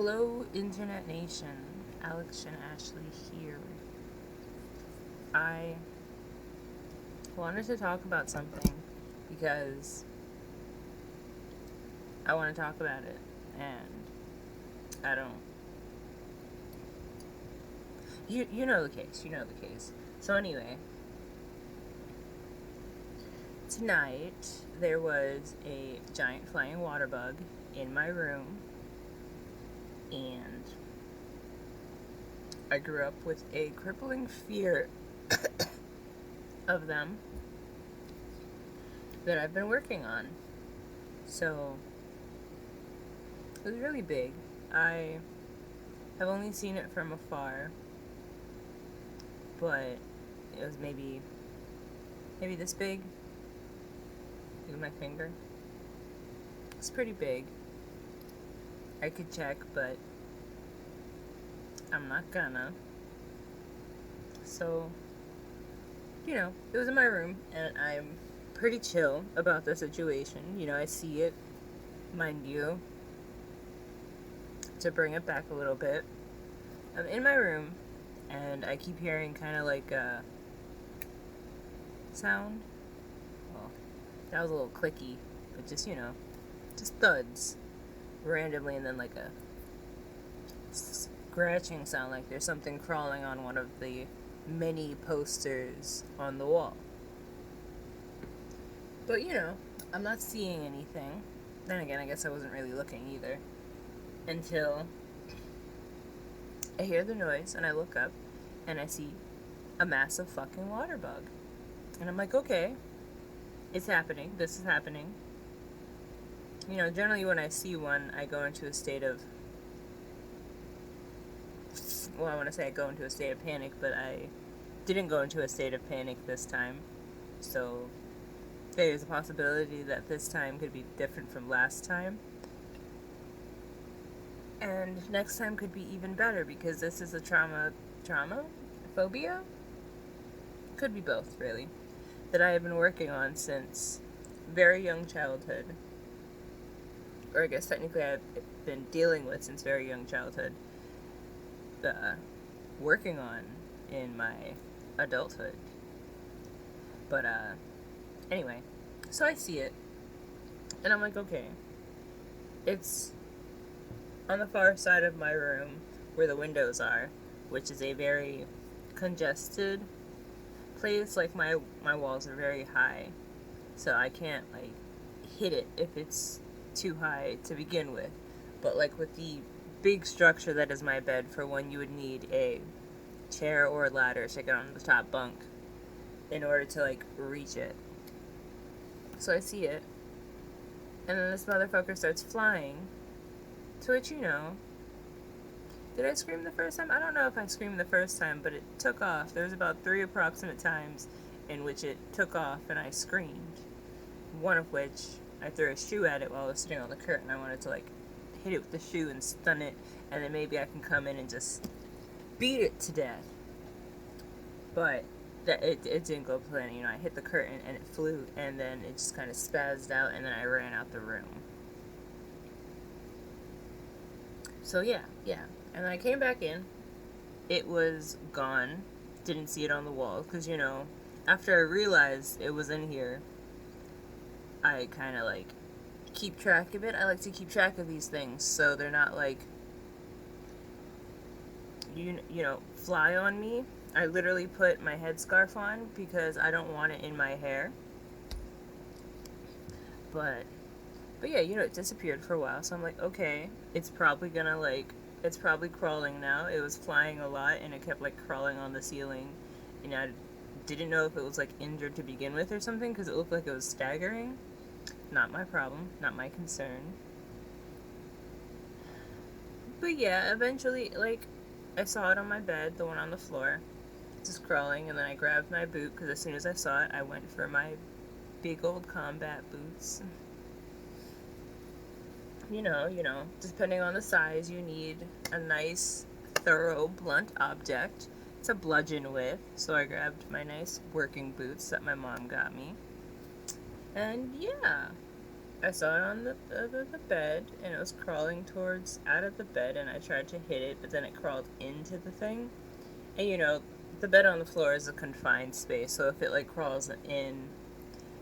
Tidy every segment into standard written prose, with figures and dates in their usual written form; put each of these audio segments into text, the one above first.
Hello, Internet Nation. Alex and Ashley here. I wanted to talk about something because I want to talk about it, and I don't. You know the case. You know the case. So anyway, tonight there was a giant flying water bug in my room, and I grew up with a crippling fear of them that I've been working on. So it was really big. I have only seen it from afar, but it was maybe this big. Look at my finger. It's pretty big. I could check, but I'm not gonna. So, it was in my room, and I'm pretty chill about the situation. I see it, mind you, to bring it back a little bit. I'm in my room, and I keep hearing kind of like a sound. Well, that was a little clicky, but just thuds randomly, and then like a scratching sound, like there's something crawling on one of the many posters on the wall. But I'm not seeing anything. Then again, I guess I wasn't really looking either until I hear the noise and I look up and I see a massive fucking water bug. And I'm like, okay, it's happening. This is happening. Generally when I see one, I go into a state of, I want to say I go into a state of panic, but I didn't go into a state of panic this time. So there's a possibility that this time could be different from last time. And next time could be even better because this is a trauma? Phobia? Could be both, really. That I have been working on since very young childhood. Or I guess technically I've been dealing with since very young childhood. Working on in my adulthood. But, anyway. So I see it. And I'm like, okay. It's on the far side of my room where the windows are, which is a very congested place. Like my walls are very high, so I can't like hit it if it's too high to begin with. But like with the big structure that is my bed, for one, you would need a chair or a ladder to get on the top bunk in order to like reach it. So I see it, and then this motherfucker starts flying. To which, did I scream the first time? I don't know if I screamed the first time, but it took off. There was about 3 approximate times in which it took off and I screamed. One of which, I threw a shoe at it while I was sitting on the curtain. I wanted to, hit it with the shoe and stun it, and then maybe I can come in and just beat it to death. But it didn't go plan. I hit the curtain and it flew, and then it just kind of spazzed out, and then I ran out the room. So yeah. And then I came back in. It was gone. Didn't see it on the wall. Because, after I realized it was in here, I kind of, keep track of it. I like to keep track of these things so they're not, fly on me. I literally put my headscarf on because I don't want it in my hair. But yeah, it disappeared for a while, so I'm like, okay, it's probably gonna, it's probably crawling now. It was flying a lot, and it kept, crawling on the ceiling, and I didn't know if it was, injured to begin with or something, because it looked like it was staggering. Not my problem, not my concern. But yeah, eventually, I saw it on my bed, the one on the floor, just crawling, and then I grabbed my boot, because as soon as I saw it, I went for my big old combat boots. Depending on the size, you need a nice, thorough, blunt object to bludgeon with. So I grabbed my nice working boots that my mom got me. And yeah, I saw it on the bed, and it was crawling towards out of the bed, and I tried to hit it, but then it crawled into the thing. And the bed on the floor is a confined space, so if it like crawls in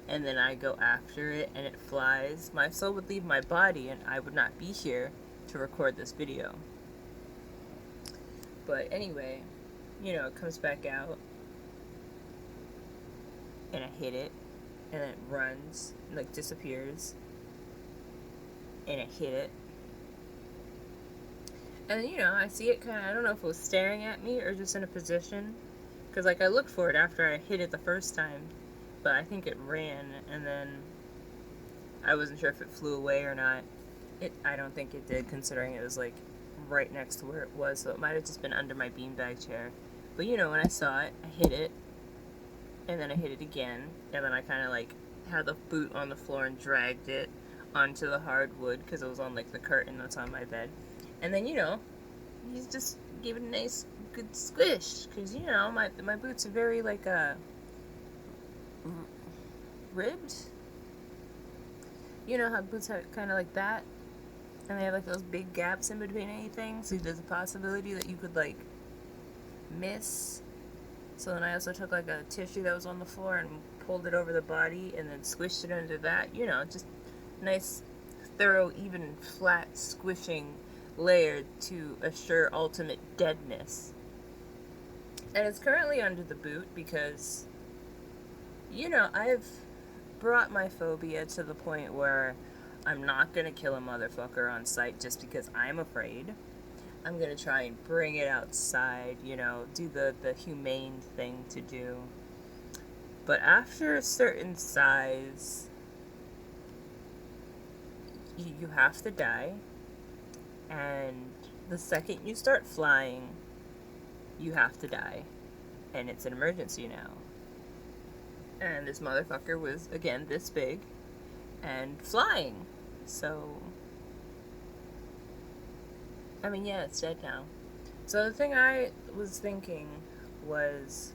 and then I go after it and it flies, my soul would leave my body and I would not be here to record this video. But anyway, it comes back out and I hit it and then it runs, and, like, disappears, and I hit it. And then, I see it kind of, I don't know if it was staring at me or just in a position. Because, like, I looked for it after I hit it the first time. But I think it ran, and then I wasn't sure if it flew away or not. I don't think it did, considering it was, like, right next to where it was. So it might have just been under my beanbag chair. But, when I saw it, I hit it. And then I hit it again. And then I kind of, like, had the boot on the floor and dragged it onto the hardwood. Because it was on, like, the curtain that's on my bed. And then, you just gave it a nice, good squish. Because, my boots are very, like, ribbed. You know how boots are kind of like that? And they have, like, those big gaps in between anything. So there's a possibility that you could, like, miss. So then I also took, like, a tissue that was on the floor and pulled it over the body and then squished it under that. Just nice, thorough, even, flat squishing layered to assure ultimate deadness. And it's currently under the boot because, I've brought my phobia to the point where I'm not going to kill a motherfucker on sight just because I'm afraid. I'm going to try and bring it outside, do the humane thing to do. But after a certain size, you have to die. And the second you start flying, you have to die. And it's an emergency now. And this motherfucker was, again, this big and flying. So, I mean, yeah, it's dead now. So the thing I was thinking was,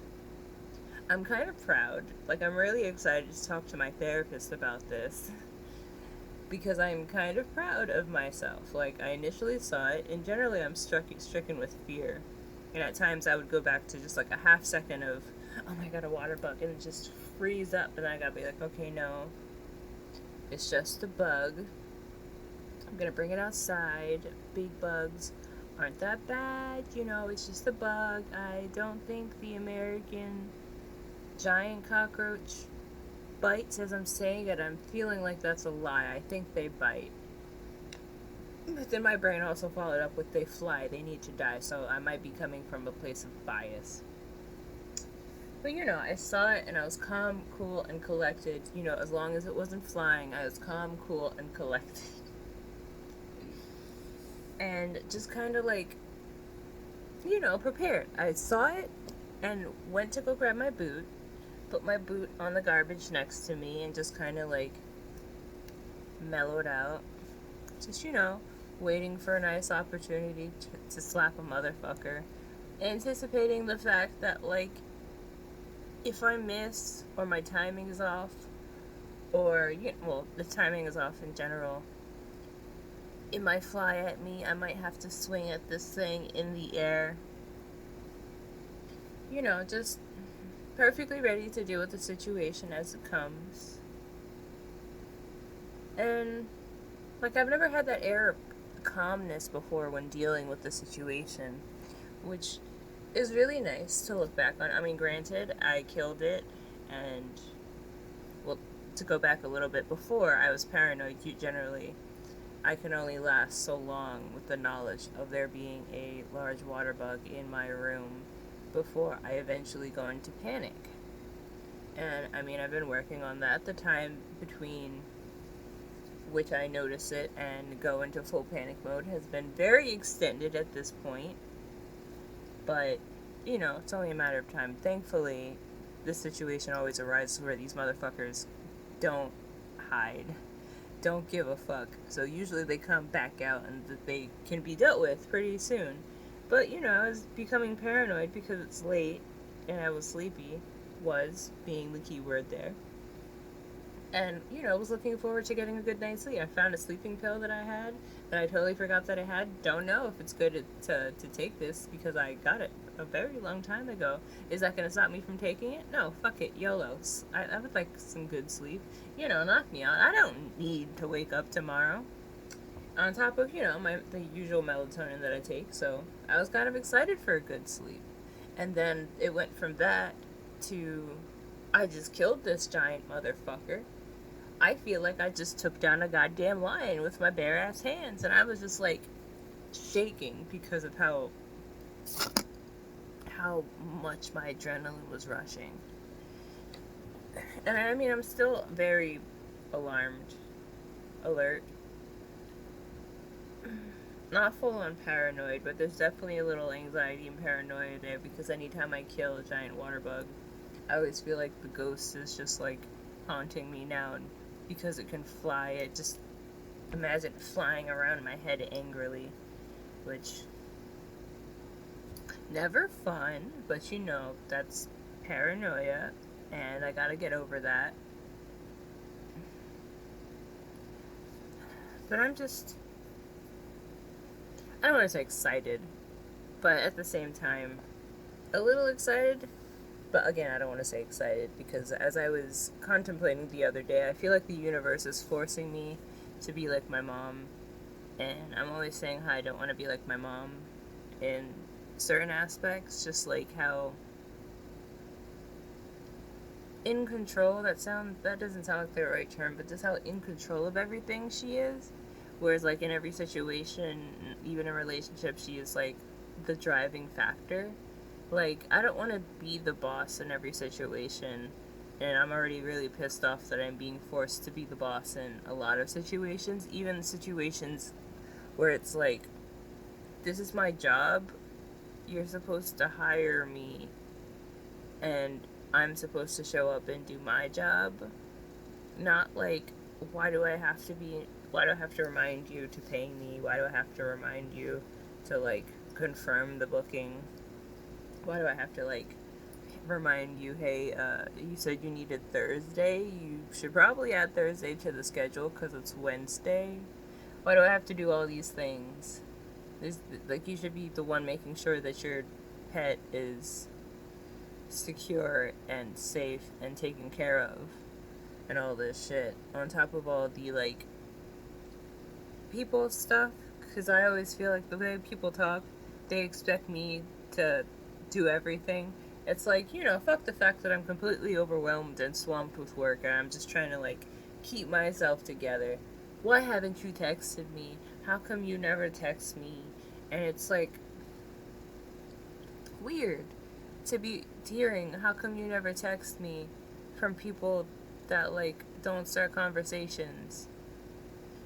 I'm kind of proud. Like, I'm really excited to talk to my therapist about this. Because I'm kind of proud of myself. Like, I initially saw it, and generally I'm stricken with fear. And at times I would go back to just like a half second of, oh my god, a water bug, and just freeze up, and I gotta be like, okay, no. It's just a bug. I'm gonna bring it outside. Big bugs aren't that bad, it's just a bug. I don't think the American giant cockroach bites as I'm saying it. I'm feeling like that's a lie. I think they bite. But then my brain also followed up with they fly, they need to die, so I might be coming from a place of bias. But I saw it and I was calm, cool, and collected. As long as it wasn't flying, I was calm, cool, and collected. And just kind of like, prepared. I saw it and went to go grab my boot, put my boot on the garbage next to me, and just kind of like mellowed out. Just, waiting for a nice opportunity to slap a motherfucker. Anticipating the fact that, like, if I miss, or my timing is off, or, the timing is off in general, it might fly at me. I might have to swing at this thing in the air. Just perfectly ready to deal with the situation as it comes. And, like, I've never had that air of calmness before when dealing with the situation, which is really nice to look back on. I mean, granted, I killed it, and, well, to go back a little bit before, I was paranoid. Generally, I can only last so long with the knowledge of there being a large water bug in my room before I eventually go into panic. And, I mean, I've been working on that. The time between which I notice it and go into full panic mode has been very extended at this point. But, it's only a matter of time. Thankfully, this situation always arises where these motherfuckers don't hide, don't give a fuck. So usually they come back out and they can be dealt with pretty soon. But, I was becoming paranoid because it's late and I was sleepy, was being the key word there. And, was looking forward to getting a good night's sleep. I found a sleeping pill that I had that I totally forgot that I had. Don't know if it's good to take this because I got it a very long time ago. Is that going to stop me from taking it? No, fuck it, YOLO. I would like some good sleep. Knock me out. I don't need to wake up tomorrow. On top of, the usual melatonin that I take, so I was kind of excited for a good sleep. And then it went from that to I just killed this giant motherfucker. I feel like I just took down a goddamn lion with my bare ass hands, and I was just like shaking because of how much my adrenaline was rushing. And I mean, I'm still very alarmed, alert. Not full on paranoid, but there's definitely a little anxiety and paranoia there because anytime I kill a giant water bug, I always feel like the ghost is just like haunting me now, and because it can fly, it just imagine flying around my head angrily, which never fun, but that's paranoia, and I gotta get over that. But I don't want to say excited, but at the same time, a little excited. But again, I don't want to say excited because as I was contemplating the other day, I feel like the universe is forcing me to be like my mom. And I'm always saying how I don't want to be like my mom in certain aspects, just like how in control, that doesn't sound like the right term, but just how in control of everything she is. Whereas like in every situation, even in relationship, she is like the driving factor. Like, I don't want to be the boss in every situation, and I'm already really pissed off that I'm being forced to be the boss in a lot of situations, even situations where it's like, this is my job, you're supposed to hire me, and I'm supposed to show up and do my job. Not like, why do I have to remind you to pay me? Why do I have to remind you to, like, confirm the booking? Why do I have to, like, remind you, hey, you said you needed Thursday? You should probably add Thursday to the schedule because it's Wednesday. Why do I have to do all these things? You should be the one making sure that your pet is secure and safe and taken care of and all this shit. On top of all the, like, people stuff, because I always feel like the way people talk, they expect me to do everything. It's like, fuck the fact that I'm completely overwhelmed and swamped with work and I'm just trying to, like, keep myself together. Why haven't you texted me? How come you never text me? And it's like weird to be hearing, how come you never text me, from people that, like, don't start conversations.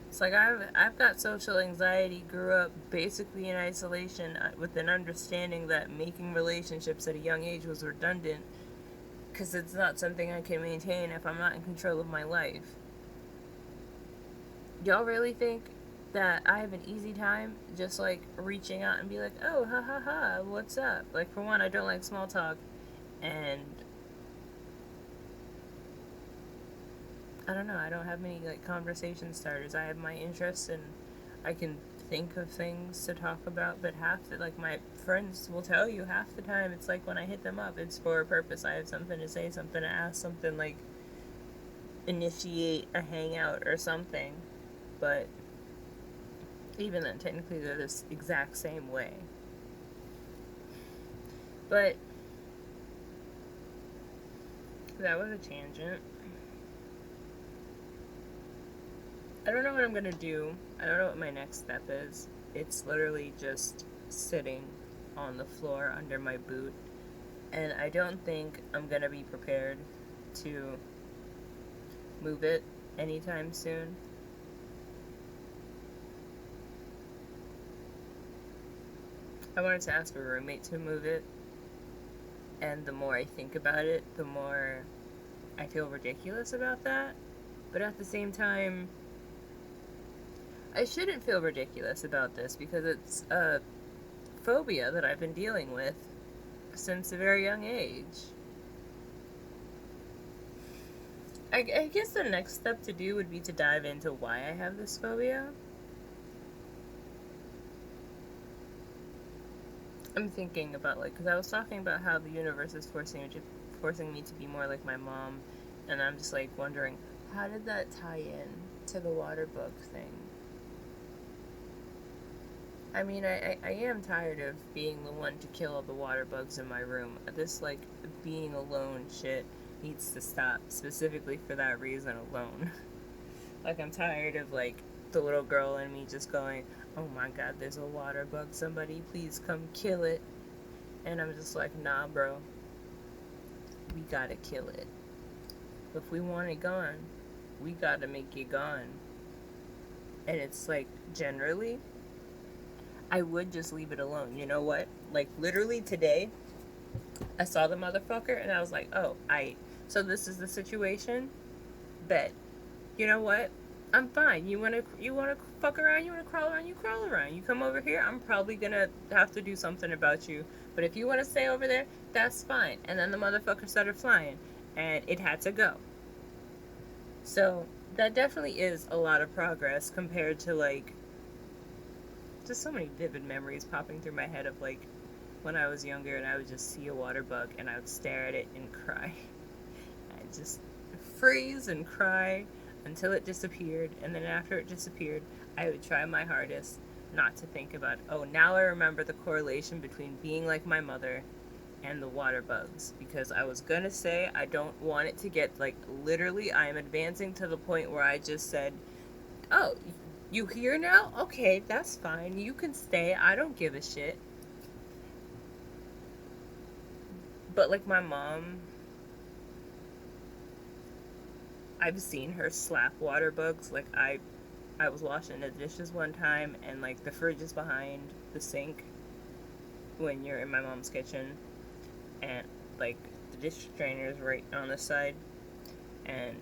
It's like I've got social anxiety, grew up basically in isolation with an understanding that making relationships at a young age was redundant because it's not something I can maintain if I'm not in control of my life. Y'all really think that I have an easy time just like reaching out and be like, oh, ha ha ha, what's up? Like, for one, I don't like small talk, and I don't know, I don't have many, like, conversation starters. I have my interests and I can think of things to talk about, but my friends will tell you half the time it's like when I hit them up, it's for a purpose. I have something to say, something to ask, something, like, initiate a hangout or something. But even then, technically they're this exact same way. But that was a tangent. I don't know what I'm gonna do. I don't know what my next step is. It's literally just sitting on the floor under my boot. And I don't think I'm gonna be prepared to move it anytime soon. I wanted to ask a roommate to move it. And the more I think about it, the more I feel ridiculous about that. But at the same time, I shouldn't feel ridiculous about this because it's a phobia that I've been dealing with since a very young age. I guess the next step to do would be to dive into why I have this phobia. I'm thinking about, like, because I was talking about how the universe is forcing me to be more like my mom, and I'm just like wondering, how did that tie in to the water bug thing? I mean, I am tired of being the one to kill all the water bugs in my room. This, like, being alone shit needs to stop, specifically for that reason alone. Like, I'm tired of, like, the little girl in me just going, oh my god, there's a water bug, somebody please come kill it. And I'm just like, nah, bro, we gotta kill it. If we want it gone, we gotta make it gone. And it's like, generally, I would just leave it alone. You know what? Like, literally today, I saw the motherfucker and I was like, oh, so this is the situation? Bet. You know what? I'm fine. You wanna fuck around, you wanna crawl around, you crawl around. You come over here, I'm probably gonna have to do something about you. But if you wanna stay over there, that's fine. And then the motherfucker started flying and it had to go. So that definitely is a lot of progress compared to, like, just so many vivid memories popping through my head of, like, when I was younger and I would just see a water bug and I would stare at it and cry. I'd just freeze and cry until it disappeared, and then after it disappeared, I would try my hardest not to think about, oh, now I remember the correlation between being like my mother and the water bugs, because I was gonna say I don't want it to get, like, literally I am advancing to the point where I just said, oh, you here now? Okay, that's fine. You can stay. I don't give a shit. But, like, my mom, I've seen her slap water bugs. Like, I was washing the dishes one time, and, like, the fridge is behind the sink when you're in my mom's kitchen, and, like, the dish strainer is right on the side, and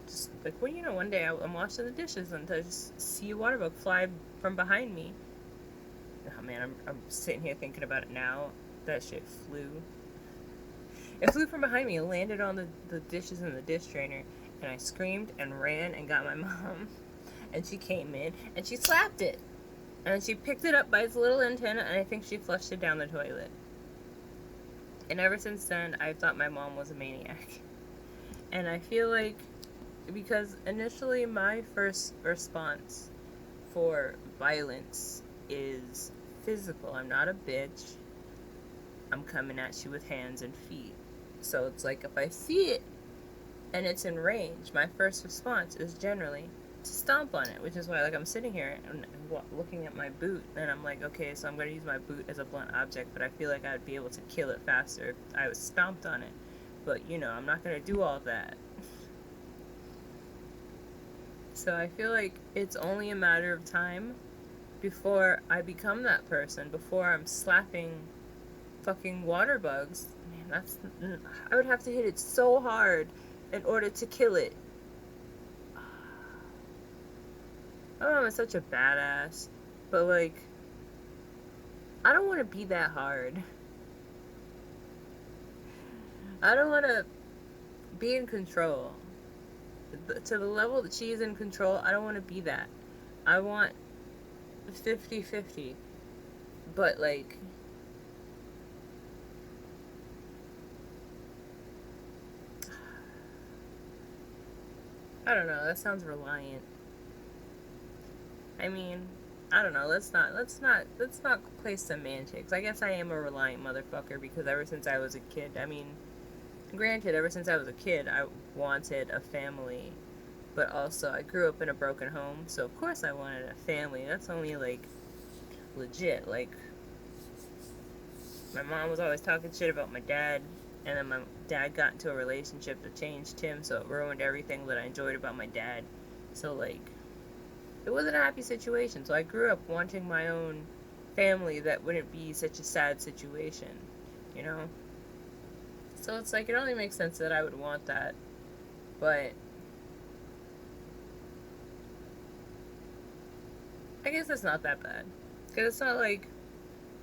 just, like, well, you know, one day I'm washing the dishes and I just see a water bug fly from behind me. Oh man, I'm sitting here thinking about it now. That shit flew. It flew from behind me and landed on the dishes in the dish strainer, and I screamed and ran and got my mom, and she came in and she slapped it, and she picked it up by its little antenna, and I think she flushed it down the toilet. And ever since then, I thought my mom was a maniac. And I feel like, because initially my first response for violence is physical. I'm not a bitch. I'm coming at you with hands and feet. So it's like, if I see it and it's in range, my first response is generally to stomp on it, which is why, like, I'm sitting here and looking at my boot, and I'm like, okay, so I'm going to use my boot as a blunt object, but I feel like I'd be able to kill it faster if I was stomped on it. But, you know, I'm not going to do all that. So I feel like it's only a matter of time before I become that person, before I'm slapping fucking water bugs. Man, I would have to hit it so hard in order to kill it. Oh, I'm such a badass. But, like, I don't want to be that hard. I don't want to be in control. To the level that she is in control, I don't want to be that. I want 50-50. But, like, I don't know, that sounds reliant. I mean, I don't know, let's not play semantics. I guess I am a reliant motherfucker because ever since I was a kid, I mean, granted, ever since I was a kid, I wanted a family, but also I grew up in a broken home, so of course I wanted a family. That's only, like, legit. Like, my mom was always talking shit about my dad, and then my dad got into a relationship that changed him, so it ruined everything that I enjoyed about my dad. So, like, it wasn't a happy situation. So I grew up wanting my own family that wouldn't be such a sad situation, you know? So it's like, it only makes sense that I would want that. But I guess it's not that bad. Because it's not like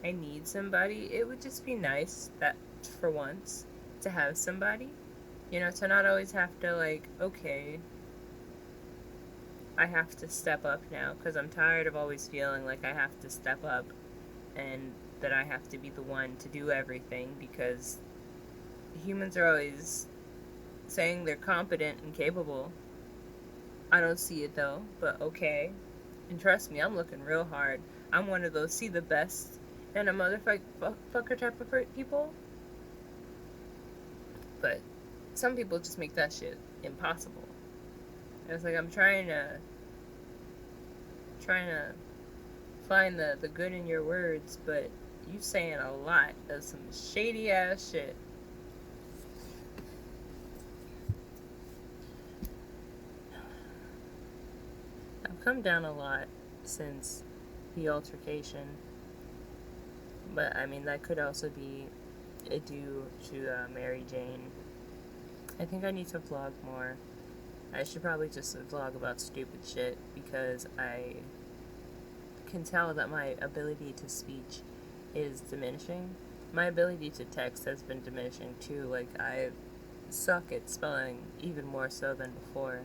I need somebody. It would just be nice that, for once, to have somebody, You know, to not always have to, like, okay, I have to step up now, because I'm tired of always feeling like I have to step up and that I have to be the one to do everything, because humans are always saying they're competent and capable. I don't see it though, but okay. And trust me, I'm looking real hard. I'm one of those see the best in a motherfucker type of people. But some people just make that shit impossible. And it's like I'm trying to find the good in your words, but you saying a lot of some shady ass shit. I've come down a lot since the altercation, but I mean that could also be due to Mary Jane. I think I need to vlog more. I should probably just vlog about stupid shit, because I can tell that my ability to speech is diminishing. My ability to text has been diminishing too. Like, I suck at spelling even more so than before,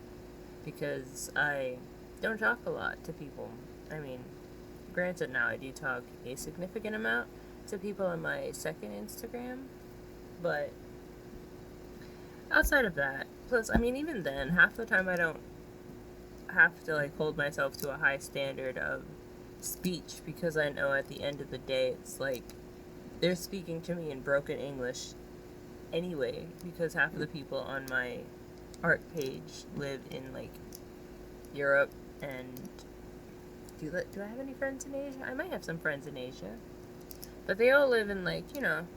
because I don't talk a lot to people. I mean, granted, now I do talk a significant amount to people on my second Instagram, but outside of that, plus, I mean, even then, half the time I don't have to, like, hold myself to a high standard of speech, because I know at the end of the day, it's like, they're speaking to me in broken English anyway, because half of the people on my art page live in, like, Europe, and do I have any friends in Asia? I might have some friends in Asia, but they all live in, like, you know,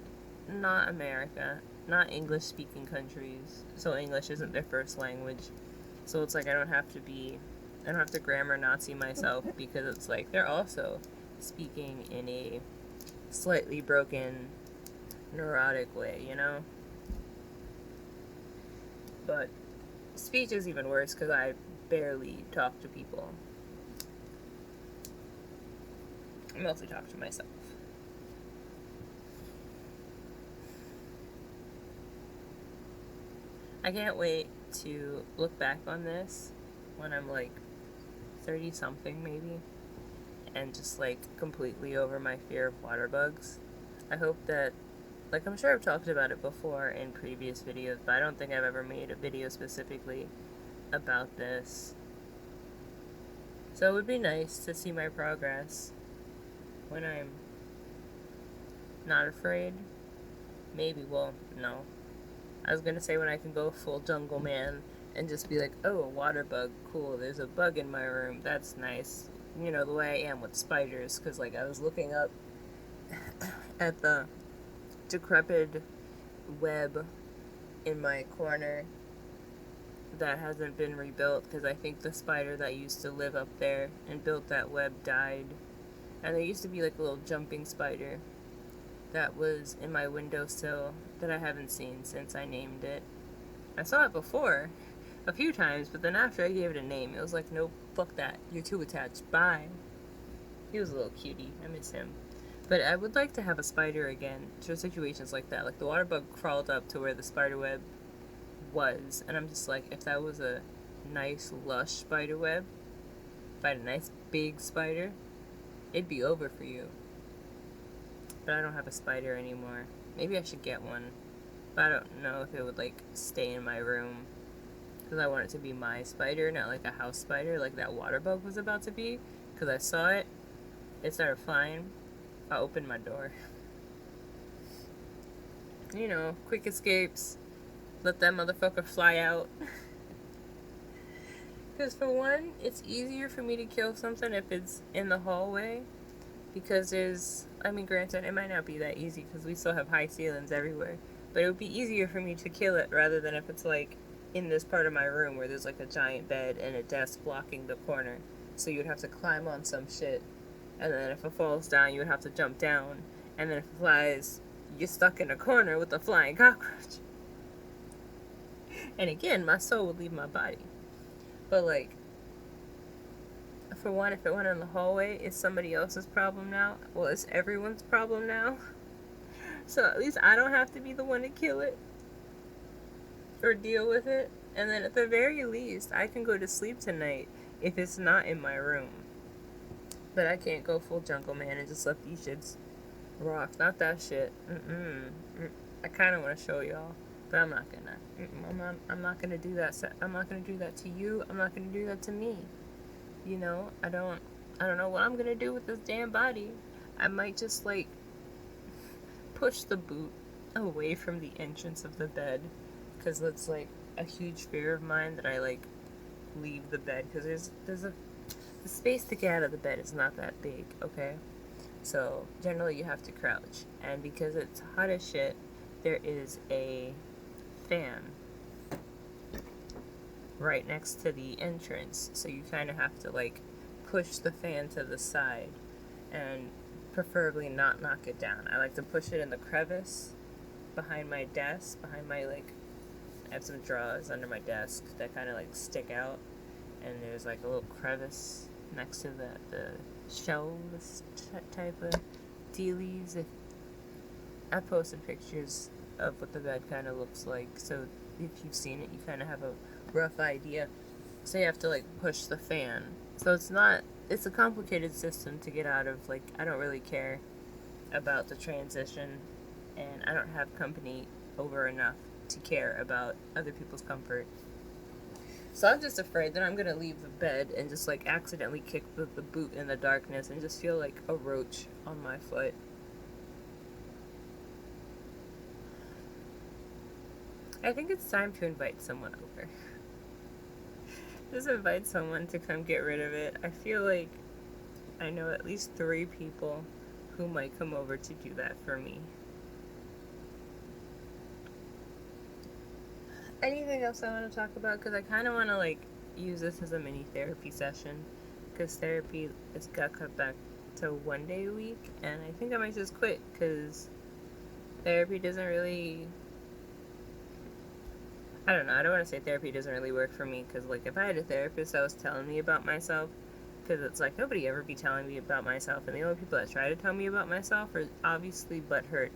not America, not English-speaking countries, so English isn't their first language, so it's like I don't have to grammar Nazi myself, because it's like they're also speaking in a slightly broken, neurotic way, you know? But speech is even worse, because I barely talk to people. I mostly talk to myself. I can't wait to look back on this when I'm like 30 something maybe, and just like completely over my fear of water bugs. I hope that, like, I'm sure I've talked about it before in previous videos, but I don't think I've ever made a video specifically about this. So it would be nice to see my progress when I'm not afraid. Maybe, well, no. I was gonna say when I can go full jungle man and just be like, oh, a water bug, cool, there's a bug in my room, that's nice. You know, the way I am with spiders, because, like, I was looking up at the decrepit web in my corner that hasn't been rebuilt, because I think the spider that used to live up there and built that web died. And there used to be, like, a little jumping spider that was in my windowsill that I haven't seen since I named it. I saw it before a few times, but then after I gave it a name, it was like, nope, fuck that, you're too attached, bye. He was a little cutie, I miss him. But I would like to have a spider again for situations like that. Like, the water bug crawled up to where the spider web was, and I'm just like, if that was a nice lush spider web, if I had a nice big spider, it'd be over for you. But I don't have a spider anymore. Maybe I should get one, but I don't know if it would, like, stay in my room, because I want it to be my spider, not like a house spider like that water bug was about to be, because I saw it, it started flying, I opened my door. You know, quick escapes, let that motherfucker fly out. Because for one, it's easier for me to kill something if it's in the hallway, because there's, I mean, granted, it might not be that easy because we still have high ceilings everywhere, but it would be easier for me to kill it rather than if it's, like, in this part of my room where there's, like, a giant bed and a desk blocking the corner, so you'd have to climb on some shit, and then if it falls down, you would have to jump down, and then if it flies, you're stuck in a corner with a flying cockroach. And again, my soul would leave my body. But, like, for one, if it went in the hallway, it's somebody else's problem now. Well, it's everyone's problem now. So at least I don't have to be the one to kill it. or deal with it. And then at the very least, I can go to sleep tonight if it's not in my room. But I can't go full jungle man and just let these shits rock. Not that shit. I kind of want to show y'all, but I'm not gonna. I'm not gonna do that. I'm not gonna do that to you. I'm not gonna do that to me. You know, I don't know what I'm gonna do with this damn body. I might just like push the boot away from the entrance of the bed, because that's like a huge fear of mine, that I like leave the bed, because the space to get out of the bed is not that big, okay? So generally you have to crouch, and because it's hot as shit, there is a fan right next to the entrance, so you kind of have to like push the fan to the side, and preferably not knock it down. I like to push it in the crevice behind my desk, behind my like, I have some drawers under my desk that kind of like stick out, and there's like a little crevice next to the shelves type of dealies. I posted pictures of what the bed kind of looks like, so if you've seen it, you kind of have a rough idea. So you have to like push the fan. So it's a complicated system to get out of. Like, I don't really care about the transition, and I don't have company over enough to care about other people's comfort. So I'm just afraid that I'm gonna leave the bed and just like accidentally kick the boot in the darkness and just feel like a roach on my foot. I think it's time to invite someone over. Just invite someone to come get rid of it. I feel like I know at least 3 people who might come over to do that for me. Anything else I want to talk about? Because I kind of want to like use this as a mini therapy session, because therapy it's got cut back to 1 day a week, and I think I might just quit, because therapy doesn't really, I don't know, I don't want to say therapy doesn't really work for me, because like if I had a therapist that was telling me about myself, because it's like nobody ever be telling me about myself, and the only people that try to tell me about myself are obviously butthurt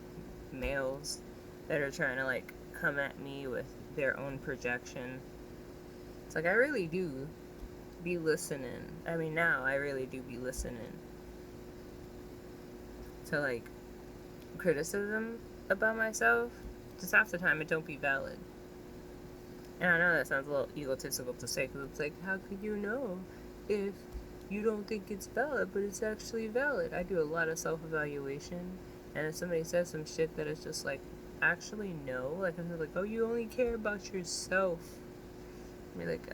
males that are trying to like come at me with their own projection. It's like I really do be listening. I mean, now I really do be listening to like criticism about myself. Just half the time it don't be valid. And I know that sounds a little egotistical to say, because it's like, how could you know if you don't think it's valid, but it's actually valid? I do a lot of self-evaluation, and if somebody says some shit that is just like, actually no, like I'm like, oh, you only care about yourself. I'd be like,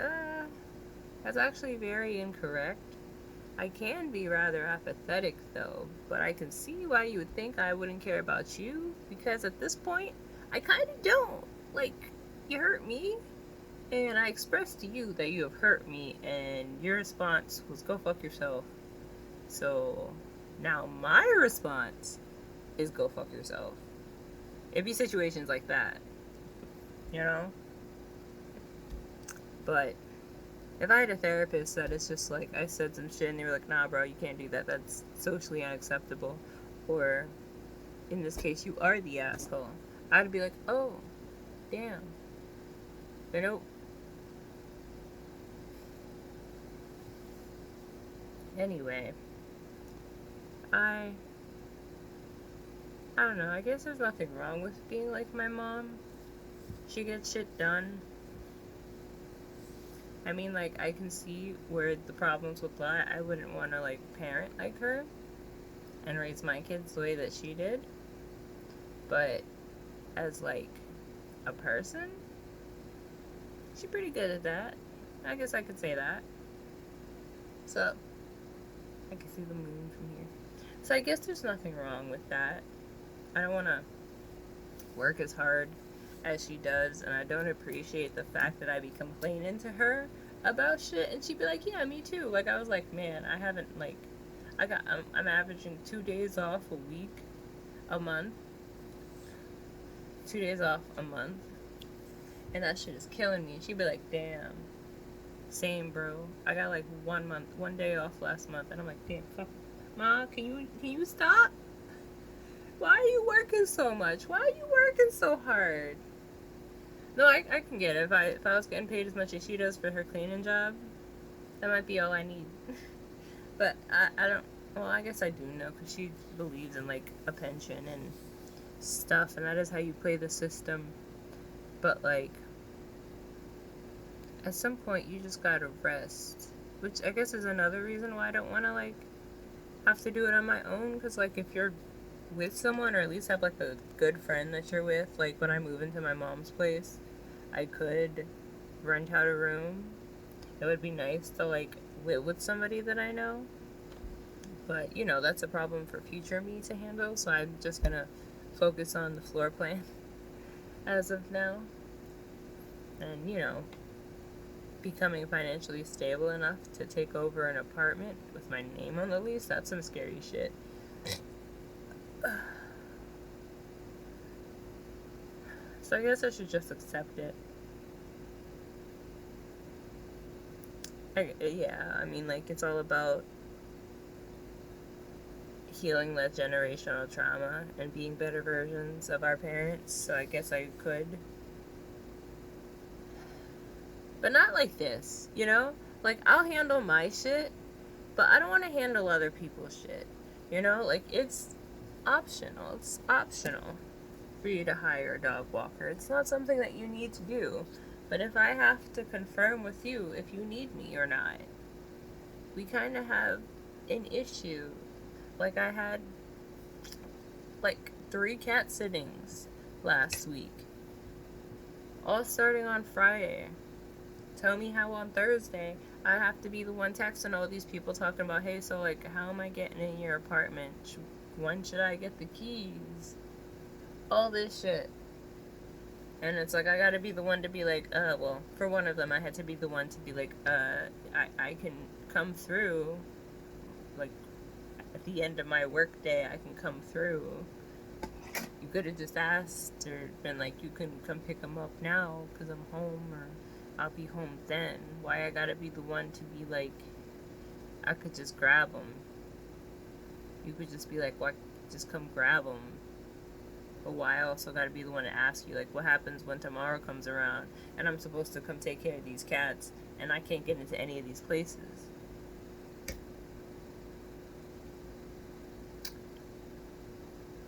that's actually very incorrect. I can be rather apathetic though, but I can see why you would think I wouldn't care about you, because at this point, I kind of don't. Like, you hurt me, and I expressed to you that you have hurt me, and your response was go fuck yourself. So now my response is go fuck yourself. It'd be situations like that, you know? But if I had a therapist that is just like, I said some shit and they were like, nah bro, you can't do that, that's socially unacceptable, or in this case, you are the asshole, I'd be like, oh, damn. But nope. Anyway, I don't know, I guess there's nothing wrong with being like my mom. She gets shit done. I mean, like, I can see where the problems would lie. I wouldn't want to, like, parent like her and raise my kids the way that she did. But as, like, a person, she's pretty good at that. I guess I could say that. So, I can see the moon from here. So I guess there's nothing wrong with that. I don't want to work as hard as she does, and I don't appreciate the fact that I be complaining to her about shit, and she'd be like, yeah, me too. Like, I was like, man, I haven't, like, I'm averaging 2 days off a week, a month, 2 days off a month, and that shit is killing me. And she'd be like, damn, same, bro. I got like 1 day off last month, and I'm like, damn, fuck, Ma, can you stop? Why are you working so much? Why are you working so hard? No, I can get it. If I was getting paid as much as she does for her cleaning job, that might be all I need. But I don't. Well, I guess I do know because she believes in like a pension and stuff, and that is how you play the system. But like, at some point, you just gotta rest, which I guess is another reason why I don't want to like have to do it on my own. Because like, if you're with someone, or at least have like a good friend that you're with, like when I move into my mom's place, I could rent out a room. It would be nice to like live with somebody that I know. But, you know, that's a problem for future me to handle, so I'm just gonna focus on the floor plan as of now. And, you know, becoming financially stable enough to take over an apartment with my name on the lease, that's some scary shit. So I guess I should just accept it. Yeah, I mean, like, it's all about healing that generational trauma and being better versions of our parents, so I guess I could. But not like this, you know? Like, I'll handle my shit, but I don't want to handle other people's shit. You know? Like, it's optional. It's optional for you to hire a dog walker. It's not something that you need to do. But if I have to confirm with you if you need me or not, we kind of have an issue. Like, I had like 3 cat sittings last week, all starting on Friday. Tell me how on Thursday I have to be the one texting all these people talking about, hey, so like, how am I getting in your apartment? When should I get the keys? All this shit. And it's like, I gotta be the one to be like, well, for one of them, I had to be the one to be like, I can come through, like, at the end of my work day, I can come through. You could have just asked or been like, you can come pick them up now because I'm home, or I'll be home then. Why I gotta be the one to be like, I could just grab them. You could just be like, why just come grab them? But why I also gotta be the one to ask you, like, what happens when tomorrow comes around and I'm supposed to come take care of these cats and I can't get into any of these places?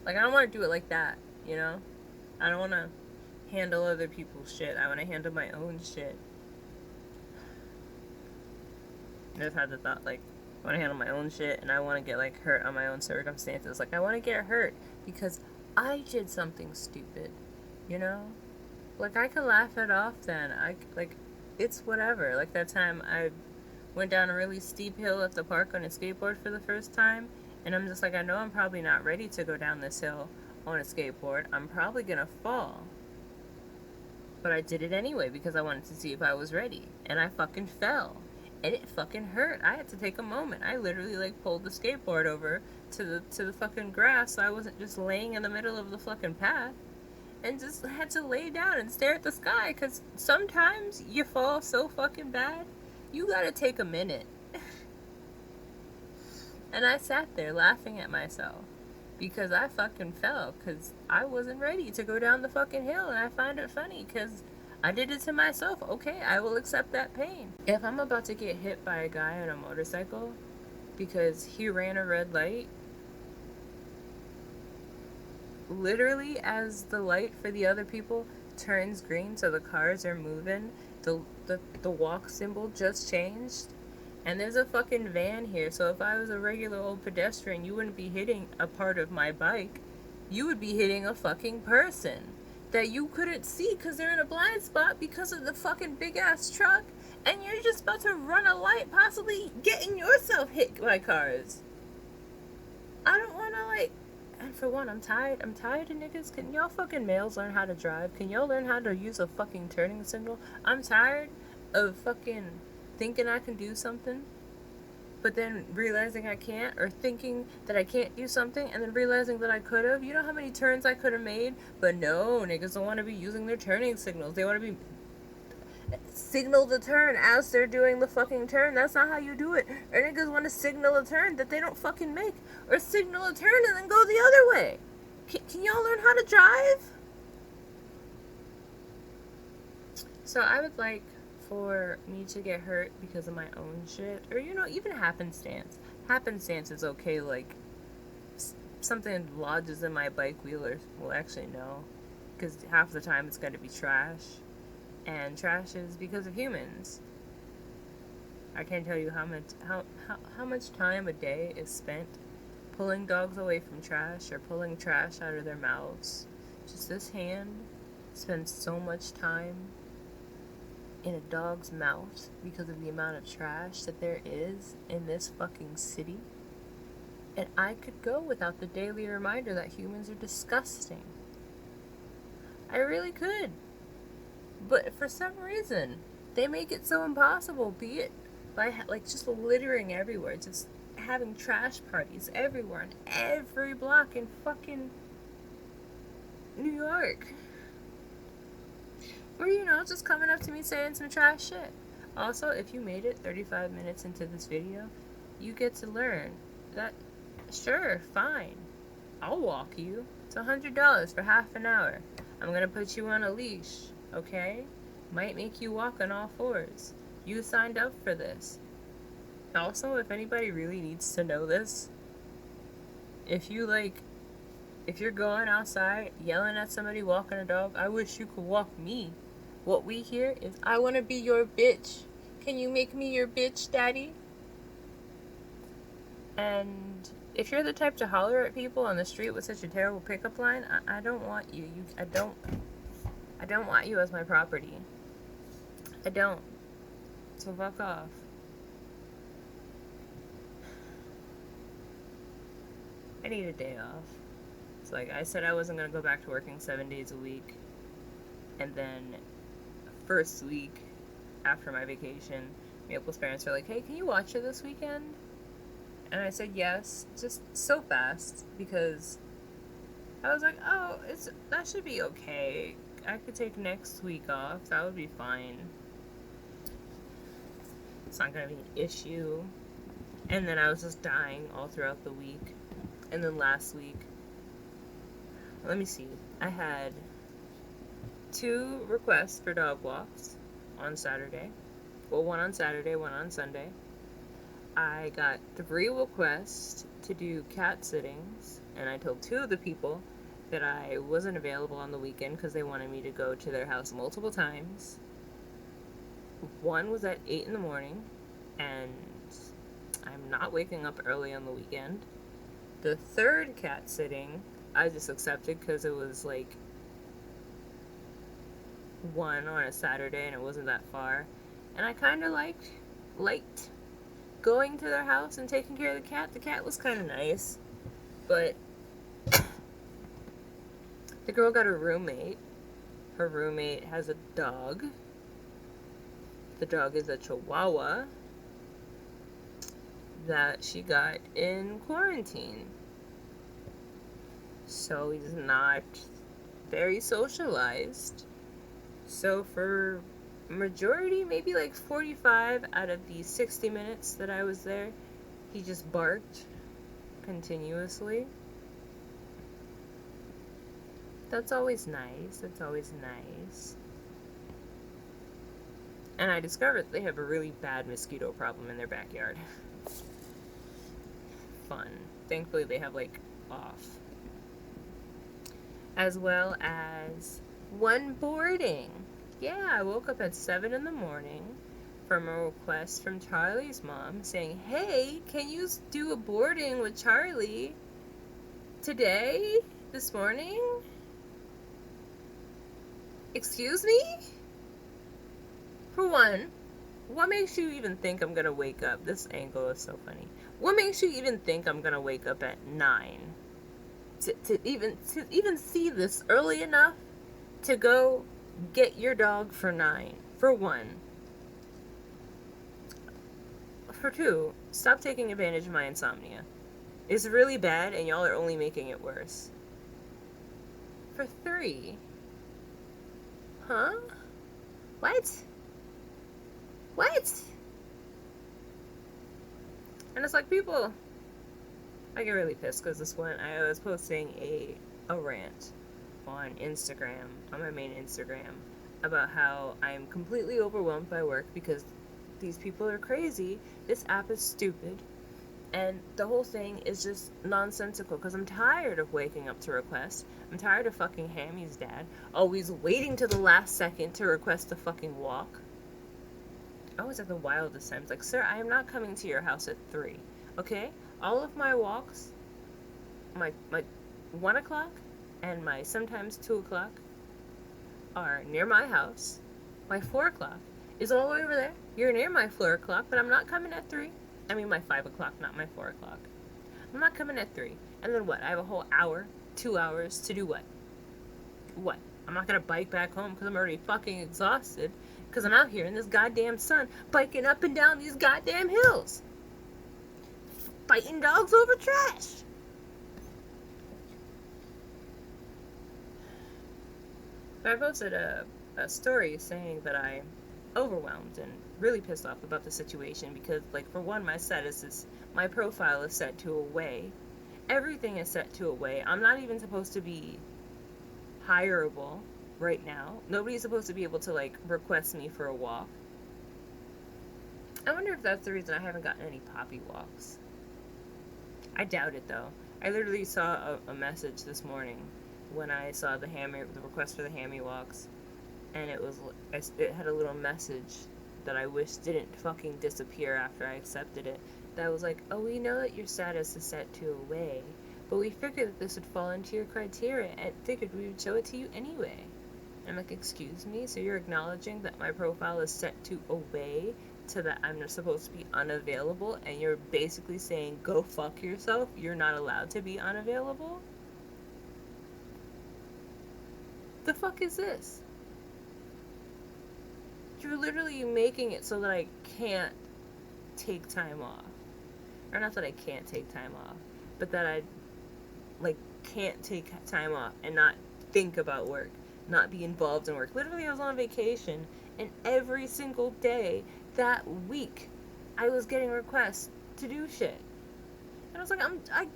Like, I don't want to do it like that, you know? I don't want to handle other people's shit. I want to handle my own shit. I just had the thought, like, I want to handle my own shit and I want to get, like, hurt on my own circumstances. Like, I want to get hurt because I did something stupid, you know? Like, I could laugh it off then. Like, it's whatever. Like, that time I went down a really steep hill at the park on a skateboard for the first time, and I'm just like, I know I'm probably not ready to go down this hill on a skateboard. I'm probably gonna fall. But I did it anyway because I wanted to see if I was ready. And I fucking fell. And it fucking hurt. I had to take a moment. I literally like pulled the skateboard over to the fucking grass so I wasn't just laying in the middle of the fucking path. And just had to lay down and stare at the sky because sometimes you fall so fucking bad, you gotta take a minute. And I sat there laughing at myself because I fucking fell because I wasn't ready to go down the fucking hill, and I find it funny because I did it to myself. Okay, I will accept that pain. If I'm about to get hit by a guy on a motorcycle because he ran a red light, literally as the light for the other people turns green so the cars are moving, the walk symbol just changed. And there's a fucking van here, so if I was a regular old pedestrian, you wouldn't be hitting a part of my bike. You would be hitting a fucking person that you couldn't see because they're in a blind spot because of the fucking big ass truck, and you're just about to run a light, possibly getting yourself hit by cars. I don't want to, like, and for one, I'm tired of niggas. Can y'all fucking males learn how to drive? Can y'all learn how to use a fucking turning signal? I'm tired of fucking thinking I can do something, but then realizing I can't, or thinking that I can't do something, and then realizing that I could have. You know how many turns I could have made? But no, niggas don't want to be using their turning signals. They want to be signal the turn as they're doing the fucking turn. That's not how you do it. Or niggas want to signal a turn that they don't fucking make, or signal a turn and then go the other way. Can y'all learn how to drive? So I would like for me to get hurt because of my own shit, or even happenstance. Happenstance is okay. Like something lodges in my bike wheel, or well, actually no, because half the time it's going to be trash, and trash is because of humans. I can't tell you how much time a day is spent pulling dogs away from trash or pulling trash out of their mouths. Just this hand spends so much time in a dog's mouth because of the amount of trash that there is in this fucking city. And I could go without the daily reminder that humans are disgusting. I really could. But for some reason, they make it so impossible, be it by just littering everywhere, just having trash parties everywhere on every block in fucking New York. Or, just coming up to me saying some trash shit. Also, if you made it 35 minutes into this video, you get to learn that, sure, fine, I'll walk you. It's $100 for half an hour. I'm gonna put you on a leash, okay? Might make you walk on all fours. You signed up for this. Also, if anybody really needs to know this, if you're going outside yelling at somebody walking a dog, I wish you could walk me. What we hear is, I want to be your bitch. Can you make me your bitch, daddy? And if you're the type to holler at people on the street with such a terrible pickup line, I don't want you. I don't want you as my property. I don't. So fuck off. I need a day off. It's like I said I wasn't going to go back to working 7 days a week. And then first week after my vacation, Maple's parents were like, hey, can you watch her this weekend? And I said yes, just so fast, because I was like, oh, that should be okay. I could take next week off. That would be fine. It's not going to be an issue. And then I was just dying all throughout the week. And then last week, let me see, I had 2 requests for dog walks on Saturday. Well, one on Saturday, one on Sunday. I got 3 requests to do cat sittings, and I told 2 of the people that I wasn't available on the weekend because they wanted me to go to their house multiple times. One was at 8 in the morning, and I'm not waking up early on the weekend. The 3rd cat sitting, I just accepted because it was like 1 on a Saturday and it wasn't that far. And I kind of liked going to their house and taking care of the cat. The cat was kind of nice, but the girl got a roommate. Her roommate has a dog. The dog is a Chihuahua that she got in quarantine. So he's not very socialized. So for majority, maybe like 45 out of the 60 minutes that I was there, he just barked continuously. That's always nice. That's always nice. And I discovered they have a really bad mosquito problem in their backyard. Fun. Thankfully they have off. As well as 1 boarding. Yeah, I woke up at 7 in the morning from a request from Charlie's mom saying, hey, can you do a boarding with Charlie today, this morning? Excuse me? For one, what makes you even think I'm gonna wake up? This angle is so funny. What makes you even think I'm gonna wake up at 9? To even see this early enough to go get your dog for 9. For one. For 2, stop taking advantage of my insomnia. It's really bad and y'all are only making it worse. For 3. Huh? What? What? And it's like, people, I get really pissed because this one, I was posting a rant on Instagram, on my main Instagram, about how I'm completely overwhelmed by work because these people are crazy, this app is stupid, and the whole thing is just nonsensical because I'm tired of waking up to requests. I'm tired of fucking Hammy's dad always waiting to the last second to request a fucking walk. I was at the wildest times. Like, sir, I am not coming to your house at 3. Okay? All of my walks, my 1 o'clock and my sometimes 2 o'clock are near my house. My 4 o'clock is all the way over there. You're near my 4 o'clock, but I'm not coming at 3. I mean, my 5 o'clock, not my 4 o'clock. I'm not coming at 3. And then what? I have a whole hour, 2 hours to do what? What? I'm not gonna bike back home because I'm already fucking exhausted because I'm out here in this goddamn sun biking up and down these goddamn hills. Fighting dogs over trash. I posted a story saying that I'm overwhelmed and really pissed off about the situation because, like, for one, my profile is set to away. Everything is set to away. I'm not even supposed to be hireable right now. Nobody's supposed to be able to, like, request me for a walk. I wonder if that's the reason I haven't gotten any poppy walks. I doubt it, though. I literally saw a message this morning when I saw the request for the hammy walks, and it had a little message that I wish didn't fucking disappear after I accepted it. That was like, oh, we know that your status is set to away, but we figured that this would fall into your criteria and figured we would show it to you anyway. I'm like, excuse me? So you're acknowledging that my profile is set to away to that I'm supposed to be unavailable, and you're basically saying, go fuck yourself, you're not allowed to be unavailable? The fuck is this? You're literally making it so that I can't take time off. Or not that I can't take time off, but that I, like, can't take time off and not think about work, not be involved in work. Literally, I was on vacation, and every single day that week, I was getting requests to do shit. And I was like, I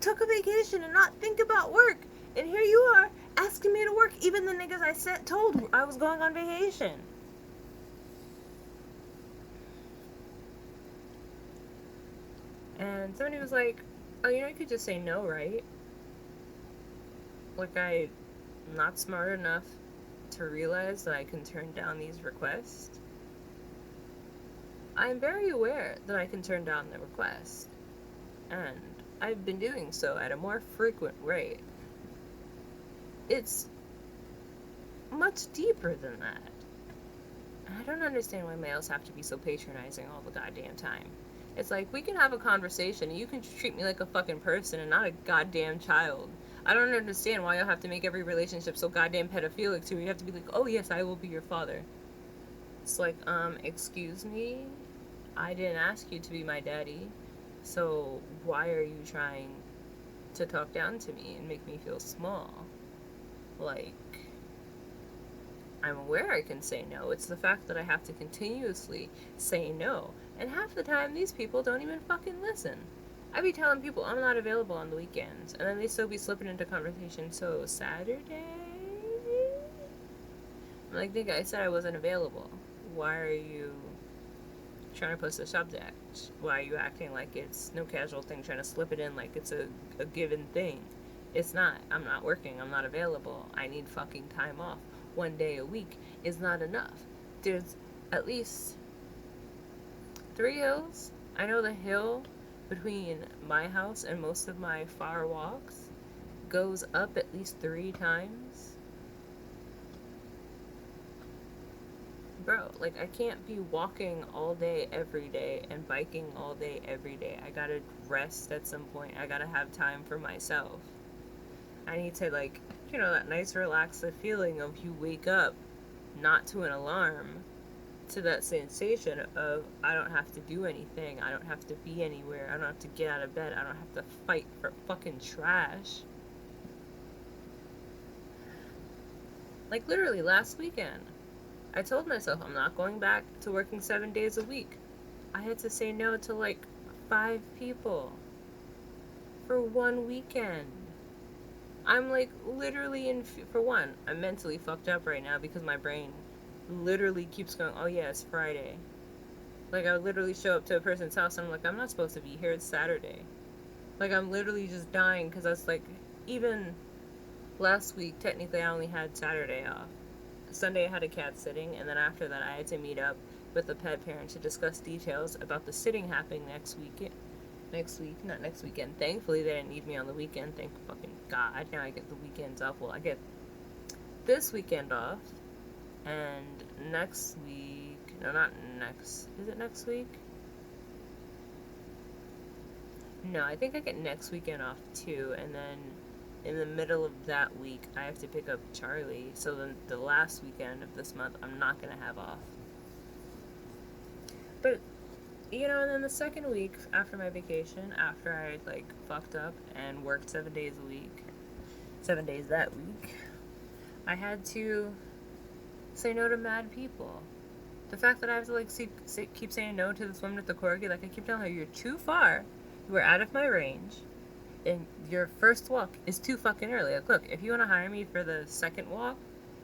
took a vacation and not think about work, and here you are asking me to work, even the niggas told I was going on vacation. And somebody was like, oh, you could just say no, right? Like, I'm not smart enough to realize that I can turn down these requests. I'm very aware that I can turn down the request, and I've been doing so at a more frequent rate. It's much deeper than that. And I don't understand why males have to be so patronizing all the goddamn time. It's like, we can have a conversation and you can treat me like a fucking person and not a goddamn child. I don't understand why you'll have to make every relationship so goddamn pedophilic to where you have to be like, oh yes, I will be your father. It's like, excuse me? I didn't ask you to be my daddy, so why are you trying to talk down to me and make me feel small? Like, I'm aware I can say no. It's the fact that I have to continuously say no. And half the time, these people don't even fucking listen. I be telling people I'm not available on the weekends, and then they still be slipping into conversation. So, Saturday? I'm like, nigga, I said I wasn't available. Why are you trying to push the subject? Why are you acting like it's no casual thing, trying to slip it in like it's a given thing? It's not. I'm not working. I'm not available. I need fucking time off. 1 day a week is not enough. There's at least 3 hills. I know the hill between my house and most of my far walks goes up at least 3 times. Bro, like, I can't be walking all day every day and biking all day every day. I gotta rest at some point. I gotta have time for myself. I need to, like, that nice relaxed feeling of you wake up not to an alarm, to that sensation of I don't have to do anything, I don't have to be anywhere, I don't have to get out of bed, I don't have to fight for fucking trash. Like, literally last weekend, I told myself I'm not going back to working 7 days a week. I had to say no to like 5 people for 1 weekend. I'm like literally for one, I'm mentally fucked up right now because my brain literally keeps going, oh yeah, it's Friday. Like, I would literally show up to a person's house and I'm like, I'm not supposed to be here, it's Saturday. Like, I'm literally just dying because I was like, even last week, technically, I only had Saturday off. Sunday, I had a cat sitting, and then after that, I had to meet up with the pet parent to discuss details about the sitting happening next week. Not next weekend. Thankfully, they didn't need me on the weekend. Thank fucking God. Now I get the weekends off. Well, I get this weekend off, and next week. No, not next. Is it next week? No, I think I get next weekend off too, and then in the middle of that week, I have to pick up Charlie. So then the last weekend of this month, I'm not gonna have off. But you know, and then the second week after my vacation, after I like fucked up and worked 7 days a week, 7 days that week, I had to say no to mad people. The fact that I have to like keep saying no to this woman at the corgi, like I keep telling her, you're too far, you are out of my range, and your first walk is too fucking early. Like, look, if you want to hire me for the second walk,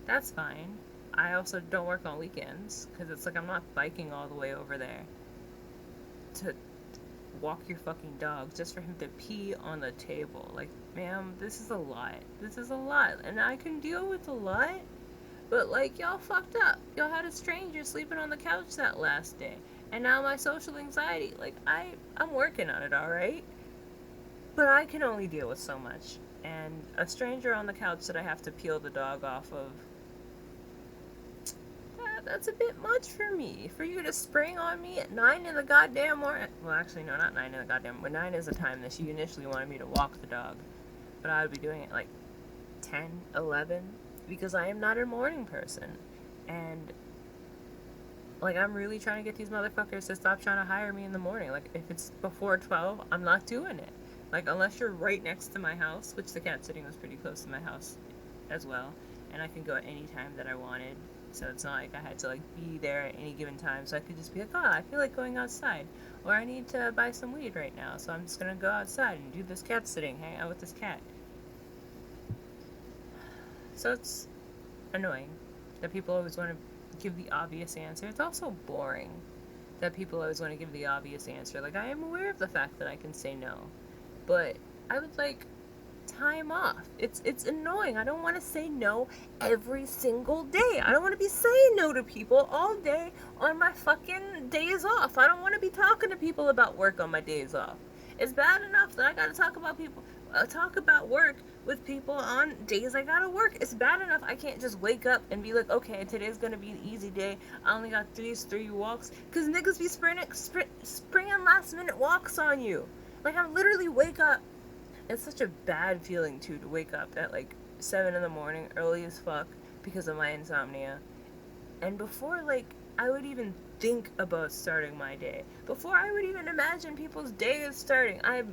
that's fine. I also don't work on weekends because it's like I'm not biking all the way over there to walk your fucking dog just for him to pee on the table. Like, ma'am, this is a lot. This is a lot, and I can deal with a lot. But, like, y'all fucked up. Y'all had a stranger sleeping on the couch that last day. And now my social anxiety, like, I'm working on it, alright? But I can only deal with so much. And a stranger on the couch that I have to peel the dog off of, that's a bit much for me. For you to spring on me at 9 in the goddamn morning. Well, actually, no, not 9 in the goddamn morning. 9 is the time that she initially wanted me to walk the dog. But I would be doing it, like, 10, 11. Because I am not a morning person. And, like, I'm really trying to get these motherfuckers to stop trying to hire me in the morning. Like, if it's before 12, I'm not doing it. Like, unless you're right next to my house, which the cat sitting was pretty close to my house as well. And I can go at any time that I wanted. So it's not like I had to, like, be there at any given time. So I could just be like, oh, I feel like going outside. Or I need to buy some weed right now. So I'm just going to go outside and do this cat sitting, hang out with this cat. So it's annoying that people always want to give the obvious answer. It's also boring that people always want to give the obvious answer. Like, I am aware of the fact that I can say no, but I would like time off. It's annoying. I don't want to say no every single day. I don't want to be saying no to people all day on my fucking days off. I don't want to be talking to people about work on my days off. It's bad enough that I gotta talk about work with people on days I gotta work. It's bad enough I can't just wake up and be like, okay, today's gonna be an easy day. I only got these 3 walks. Because niggas be springing last minute walks on you. Like, I literally wake up. It's such a bad feeling, too, to wake up at like 7 in the morning, early as fuck, because of my insomnia. And before, like, I would even think about starting my day, before I would even imagine people's day is starting, I have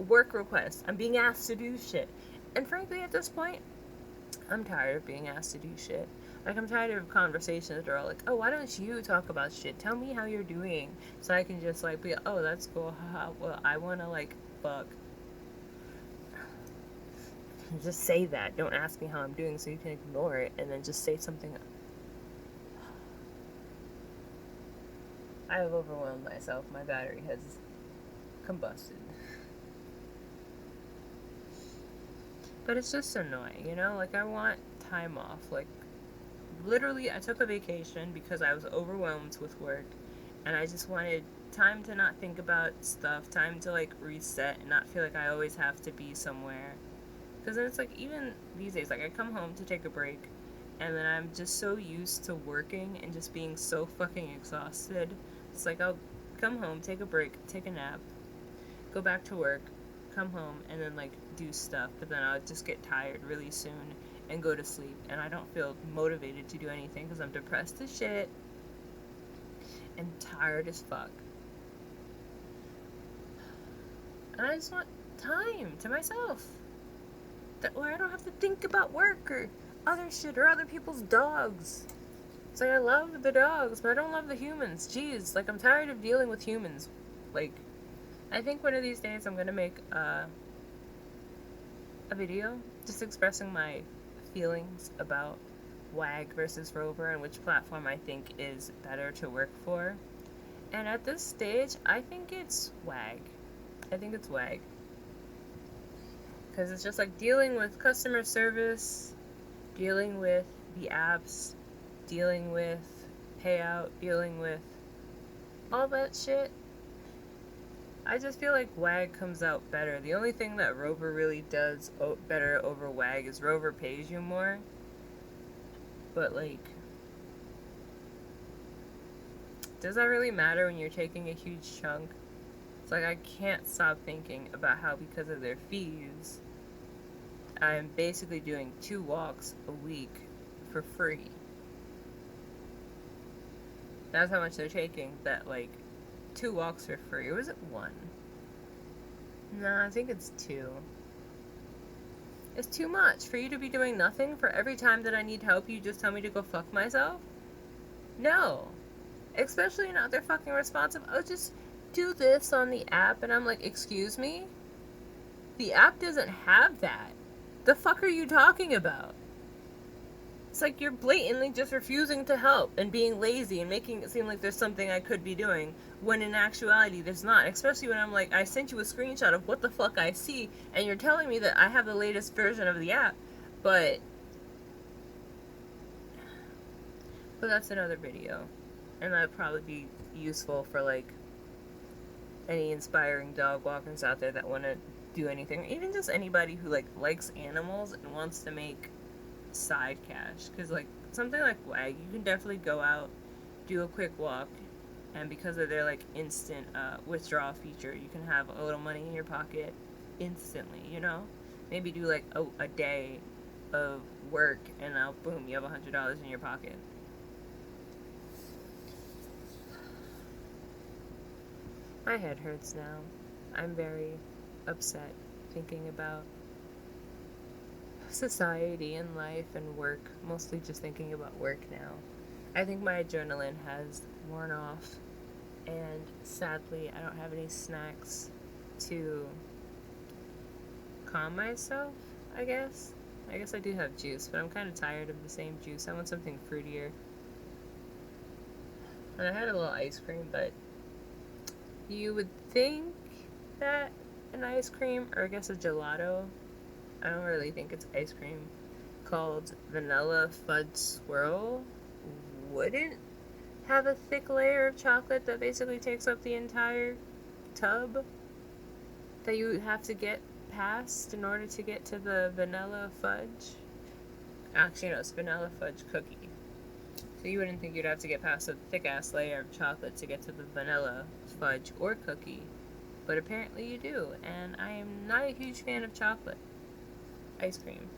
work requests. I'm being asked to do shit. And frankly, at this point, I'm tired of being asked to do shit. Like, I'm tired of conversations that are all like, oh, why don't you talk about shit? Tell me how you're doing. So I can just, like, be, oh, that's cool. Haha. Well, I want to, like, fuck. Just say that. Don't ask me how I'm doing so you can ignore it and then just say something. I have overwhelmed myself. My battery has combusted. But it's just annoying, you know? Like, I want time off. Like, literally, I took a vacation because I was overwhelmed with work. And I just wanted time to not think about stuff. Time to, like, reset and not feel like I always have to be somewhere. Because then it's like, even these days, like, I come home to take a break. And then I'm just so used to working and just being so fucking exhausted. It's like, I'll come home, take a break, take a nap, go back to work, come home, and then, like, do stuff. But then I'll just get tired really soon and go to sleep. And I don't feel motivated to do anything because I'm depressed as shit and tired as fuck. And I just want time to myself. Where I don't have to think about work or other shit or other people's dogs. It's like, I love the dogs, but I don't love the humans. Jeez, like, I'm tired of dealing with humans. Like, I think one of these days I'm gonna make a a video just expressing my feelings about WAG versus Rover and which platform I think is better to work for. And at this stage, I think it's WAG. I think it's WAG. Because it's just like dealing with customer service, dealing with the apps, dealing with payout, dealing with all that shit. I just feel like WAG comes out better. The only thing that Rover really does better over WAG is Rover pays you more. But, like, does that really matter when you're taking a huge chunk? It's like I can't stop thinking about how, because of their fees, I'm basically doing 2 walks a week for free. That's how much they're taking. That, like, 2 walks for free. Or was it 1? No, I think it's 2. It's too much for you to be doing nothing for every time that I need help. You just tell me to go fuck myself? No. Especially not they're fucking responsive. Oh, just do this on the app. And I'm like, excuse me? The app doesn't have that. The fuck are you talking about? It's like you're blatantly just refusing to help and being lazy and making it seem like there's something I could be doing, when in actuality there's not. Especially when I'm like, I sent you a screenshot of what the fuck I see, and you're telling me that I have the latest version of the app, but that's another video. And that'd probably be useful for, like, any inspiring dog walkers out there that want to do anything. Even just anybody who, like, likes animals and wants to make side cash. Because, like, something like WAG, you can definitely go out, do a quick walk, and because of their, like, instant withdrawal feature, you can have a little money in your pocket instantly, you know? Maybe do, like, a day of work, and now, boom, you have $100 in your pocket. My head hurts now. I'm very upset thinking about society and life and work, mostly just thinking about work now. I think my adrenaline has worn off, and sadly, I don't have any snacks to calm myself, I guess. I guess I do have juice, but I'm kind of tired of the same juice. I want something fruitier. And I had a little ice cream, but you would think that an ice cream, or I guess a gelato, I don't really think it's ice cream, called Vanilla Fudge Swirl, wouldn't have a thick layer of chocolate that basically takes up the entire tub that you have to get past in order to get to the vanilla fudge. Actually, no, it's vanilla fudge cookie. So you wouldn't think you'd have to get past a thick-ass layer of chocolate to get to the vanilla fudge or cookie. But apparently you do, and I am not a huge fan of chocolate ice cream.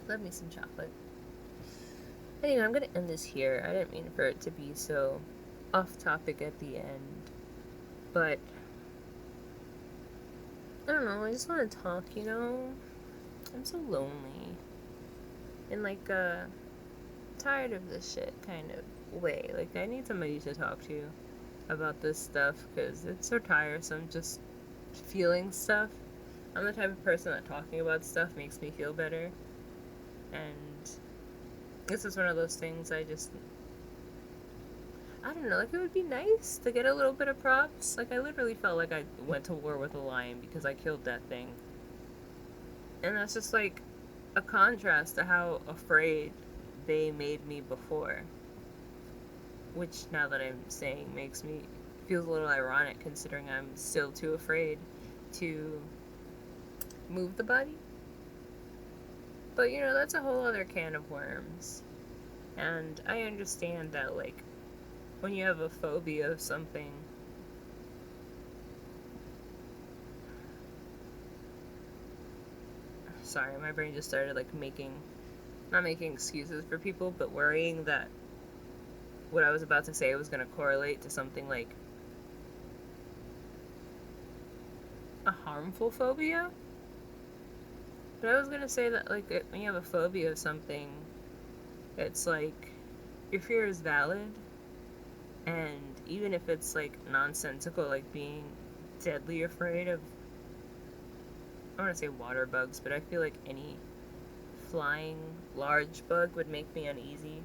Love me some chocolate. Anyway, I'm gonna end this here. I didn't mean for it to be so off-topic at the end. But I don't know, I just want to talk, you know? I'm so lonely. In, like, tired of this shit kind of way. Like, I need somebody to talk to about this stuff, because it's so tiresome just feeling stuff. I'm the type of person that talking about stuff makes me feel better. And this is one of those things I don't know, like, it would be nice to get a little bit of props. Like, I literally felt like I went to war with a lion because I killed that thing. And that's just, like, a contrast to how afraid they made me before. Which, now that I'm saying, feels a little ironic, considering I'm still too afraid to move the body. But, you know, that's a whole other can of worms. And I understand that, like, when you have a phobia of something, sorry, my brain just started, like, not making excuses for people, but worrying that what I was about to say was going to correlate to something like a harmful phobia. But I was going to say that, like, when you have a phobia of something, it's like, your fear is valid, and even if it's, like, nonsensical, like being deadly afraid of I want to say water bugs, but I feel like any flying large bug would make me uneasy.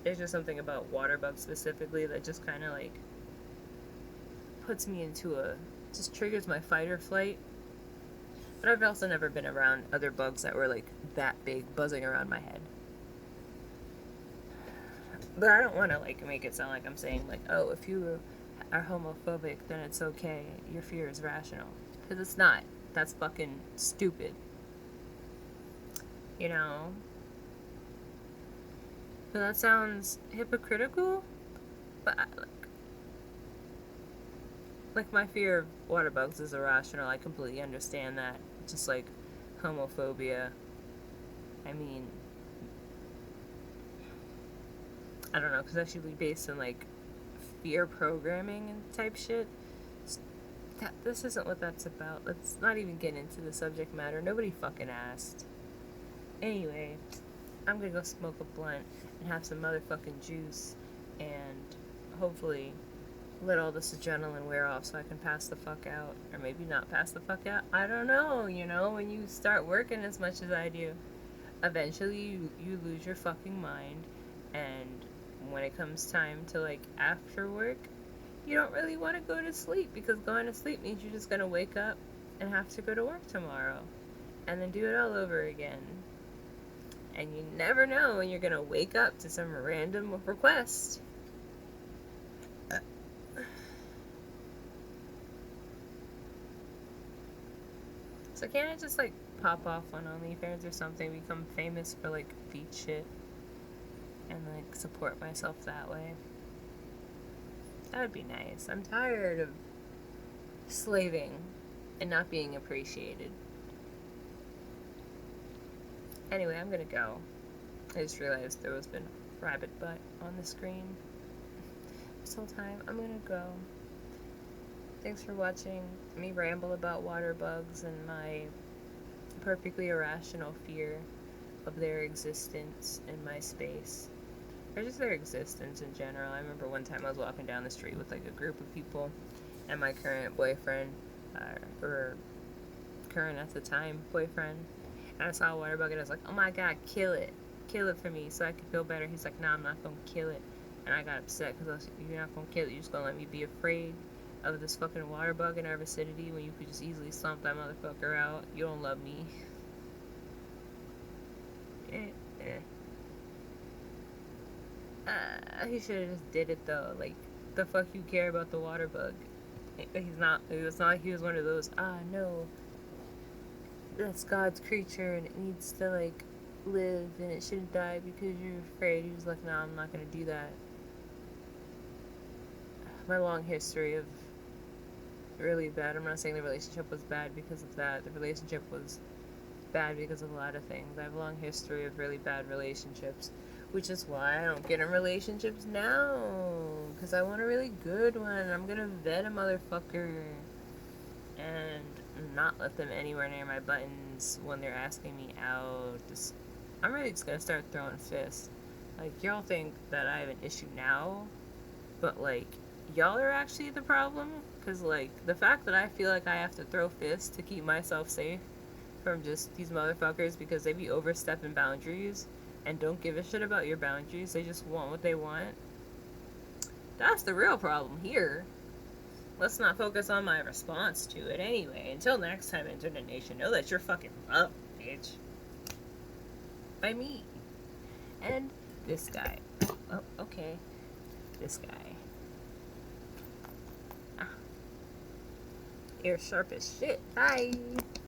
There's just something about water bugs specifically that just kind of like puts me into just triggers my fight or flight. But I've also never been around other bugs that were like that big buzzing around my head. But I don't want to like make it sound like I'm saying like, oh, if you are homophobic, then it's okay. Your fear is rational. Because it's not. That's fucking stupid. You know? But that sounds hypocritical. But like my fear of water bugs is irrational. I completely understand that. Just like homophobia. I mean, I don't know, because that's usually based on like fear programming and type shit. This isn't what that's about. Let's not even get into the subject matter. Nobody fucking asked. Anyway, I'm gonna go smoke a blunt and have some motherfucking juice and hopefully let all this adrenaline wear off so I can pass the fuck out. Or maybe not pass the fuck out. I don't know, you know, when you start working as much as I do, eventually you lose your fucking mind, and when it comes time to like after work, you don't really want to go to sleep, because going to sleep means you're just gonna wake up and have to go to work tomorrow and then do it all over again. And you never know when you're gonna wake up to some random request. So can't I just like pop off on OnlyFans or something, become famous for like feet shit, and like support myself that way? That would be nice. I'm tired of slaving and not being appreciated. Anyway, I'm gonna go. I just realized there was been rabbit butt on the screen this whole time. I'm gonna go. Thanks for watching me ramble about water bugs and my perfectly irrational fear of their existence in my space. Or just their existence in general. I remember one time I was walking down the street with like a group of people and my current boyfriend, or current at the time boyfriend, and I saw a water bug and I was like, oh my god, kill it for me so I could feel better. He's like, nah, I'm not gonna kill it. And I got upset because I was like, you're not gonna kill it, you're just gonna let me be afraid of this fucking water bug in our vicinity when you could just easily stomp that motherfucker out. You don't love me. He should have just did it though. Like, the fuck you care about the water bug? He's not. It was not like he was one of those. No, that's God's creature and it needs to like live and it shouldn't die because you're afraid. He was like, nah, I'm not gonna do that. My long history of really bad. I'm not saying the relationship was bad because of that. The relationship was bad because of a lot of things. I have a long history of really bad relationships, which is why I don't get in relationships now, because I want a really good one. I'm gonna vet a motherfucker and not let them anywhere near my buttons when they're asking me out. I'm really just gonna start throwing fists. Like, y'all think that I have an issue now, but like, y'all are actually the problem, because like, the fact that I feel like I have to throw fists to keep myself safe from just these motherfuckers because they be overstepping boundaries and don't give a shit about your boundaries, they just want what they want. That's the real problem here. Let's not focus on my response to it anyway. Until next time, Internet Nation, know that you're fucking loved, bitch. By me. And this guy. Oh, okay. This guy. Ear sharp as shit. Bye.